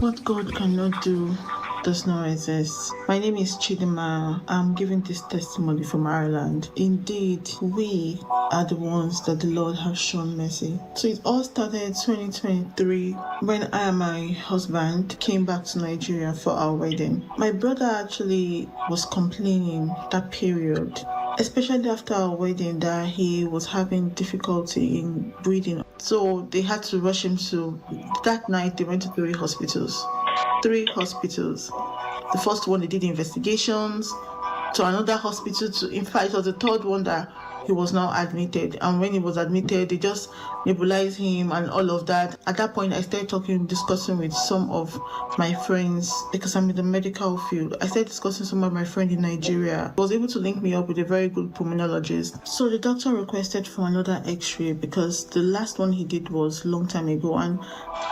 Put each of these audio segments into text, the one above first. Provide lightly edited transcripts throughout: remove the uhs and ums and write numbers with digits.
What God cannot do does not exist. My name is Chidima. I'm giving this testimony from Ireland. Indeed, we are the ones that the Lord has shown mercy. So it all started 2023 when I and my husband came back to Nigeria for our wedding. My brother actually was complaining that period, especially after our wedding, that he was having difficulty in breathing. So they had to rush him to, that night they went to three hospitals. The first one, they did investigations, to another hospital, in fact, it was the third one that he was now admitted. And when he was admitted, they just nebulized him and all of that. At that point, I started discussing with some of my friends, because I'm in the medical field. I started discussing some of my friends in Nigeria. I was able to link me up with a very good pulmonologist. So the doctor requested for another x-ray because the last one he did was a long time ago. And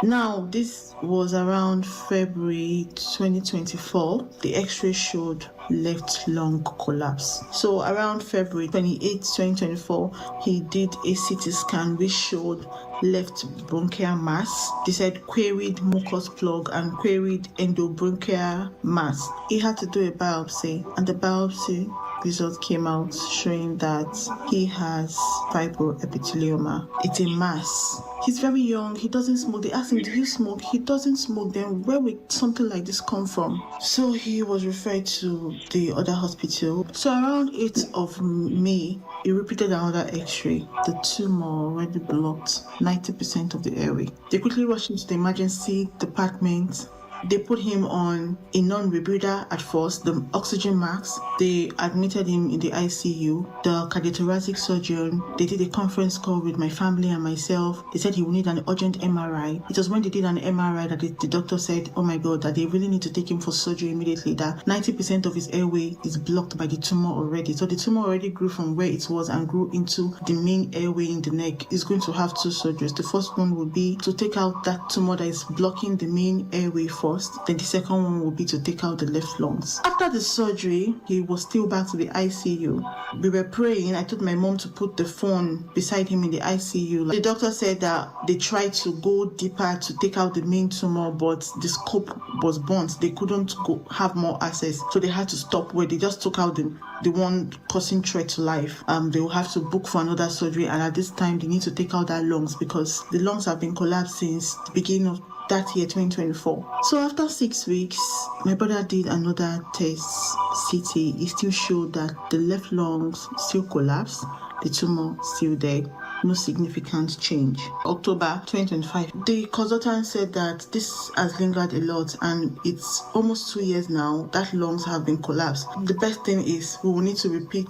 now this was around February 2024. The x-ray showed left lung collapse. So around February 28, 2024, he did a CT scan which showed left bronchial mass. They said queried mucus plug and queried endobronchial mass. He had to do a biopsy, and the biopsy result came out showing that he has fibroepithelioma. It's a mass. He's very young. He doesn't smoke. They asked him, do you smoke? He doesn't smoke. Then where would something like this come from? So he was referred to the other hospital. So around 8th of May, he repeated another x-ray. The tumor already blocked 90% of the airway. They quickly rushed him to the emergency department. They put him on a non-rebreather at first, the oxygen mask. They admitted him in the ICU. The cardiothoracic surgeon, they did a conference call with my family and myself. They said he will need an urgent MRI. It was when they did an MRI that the doctor said, oh my God, that they really need to take him for surgery immediately, that 90% of his airway is blocked by the tumor already. So the tumor already grew from where it was and grew into the main airway in the neck. He's going to have two surgeries. The first one would be to take out that tumor that is blocking the main airway first. Then the second one will be to take out the left lungs. After the surgery, he was still back to the ICU. We were praying. I told my mom to put the phone beside him in the ICU. The doctor said that they tried to go deeper to take out the main tumor, but the scope was burnt. They couldn't have more access, so they had to stop where they just took out the one causing threat to life. They will have to book for another surgery, and at this time they need to take out that lungs because the lungs have been collapsed since the beginning of that year, 2024. So after 6 weeks, my brother did another test, CT. It still showed that the left lungs still collapsed, the tumor still there. No significant change. October 2025, the consultant said that this has lingered a lot and it's almost 2 years now that lungs have been collapsed. The best thing is we will need to repeat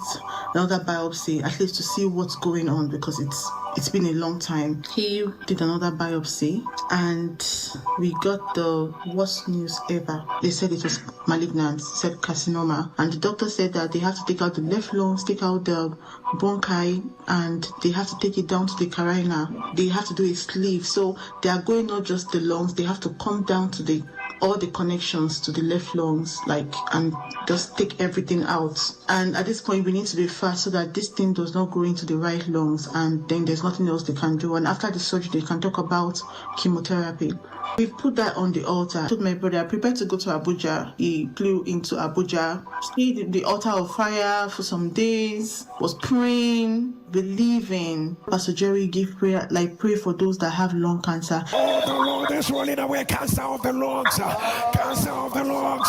another biopsy, at least to see what's going on, because it's been a long time. He did another biopsy and we got the worst news ever. They said it was malignant, said carcinoma, and the doctor said that they have to take out the left lungs, take out the bronchi, and they have to take it down to the carina. They have to do a sleeve, so they are going not just the lungs, they have to come down to all the connections to the left lungs, and just take everything out. And at this point, we need to be fast so that this thing does not go into the right lungs, and then there's nothing else they can do. And after the surgery, they can talk about chemotherapy. We put that on the altar. I told my brother, prepared to go to Abuja. He flew into Abuja, stayed in the altar of fire for some days, was praying, believing. Pastor Jerry gave prayer, pray for those that have lung cancer. Oh, the Lord is rolling away cancer of the lungs, cancer of the lungs,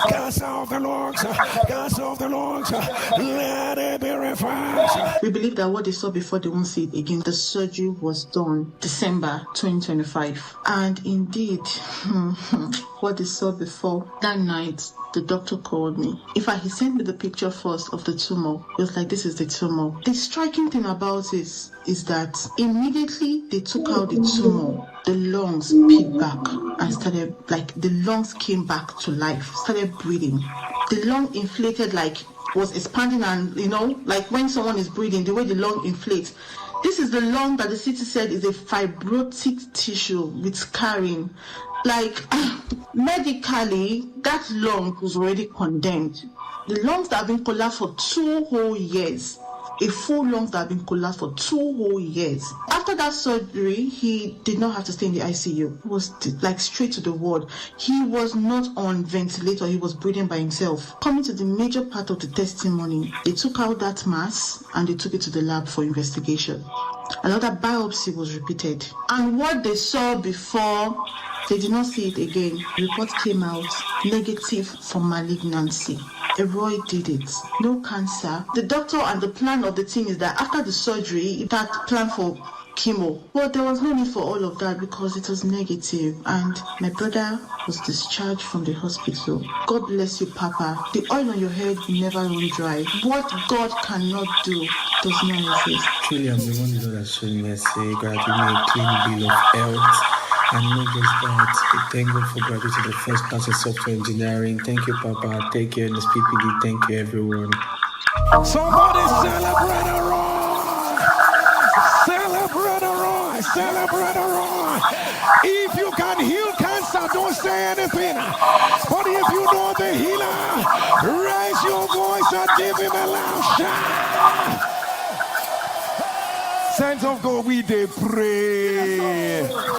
cancer of the lungs, cancer of the lungs. Let it be refreshed. We believe that what they saw before, they won't see it again. The surgery was done December 2025. And indeed, what they saw before, that night, the doctor called me. In fact, he sent me the picture first of the tumor. It was like, this is the tumor. The striking thing about it is that immediately they took out the tumor, the lungs peaked back and started, the lungs came back to life, started breathing. The lung inflated, was expanding, and when someone is breathing, the way the lung inflates. This is the lung that the CT said is a fibrotic tissue with scarring. Medically, that lung was already condemned. The lungs that have been collapsed for 2 whole years, a full lungs that have been collapsed for 2 whole years. After After that surgery, he did not have to stay in the ICU. He was like straight to the ward. He was not on ventilator. He was breathing by himself. Coming to the major part of the testimony, they took out that mass and they took it to the lab for investigation. Another biopsy was repeated. And what they saw before, they did not see it again. The report came out negative for malignancy. A Roy did it. No cancer. The doctor and the plan of the team is that after the surgery, that plan for chemo. But there was no need for all of that because it was negative. And my brother was discharged from the hospital. God bless you, Papa. The oil on your head will never run dry. What God cannot do does not exist. Truly, I'm the one the Lord has shown mercy. God, give me a clean bill of health. And not just that, thank God for graduating the first class in software engineering. Thank you, Papa. Take care, Miss PPD. Thank you, everyone. Somebody celebrate a Roy! Celebrate a Roy! Celebrate a Roy! If you can heal cancer, don't say anything. But if you know the healer, raise your voice and give him a loud shout. Saints of God, we dey pray.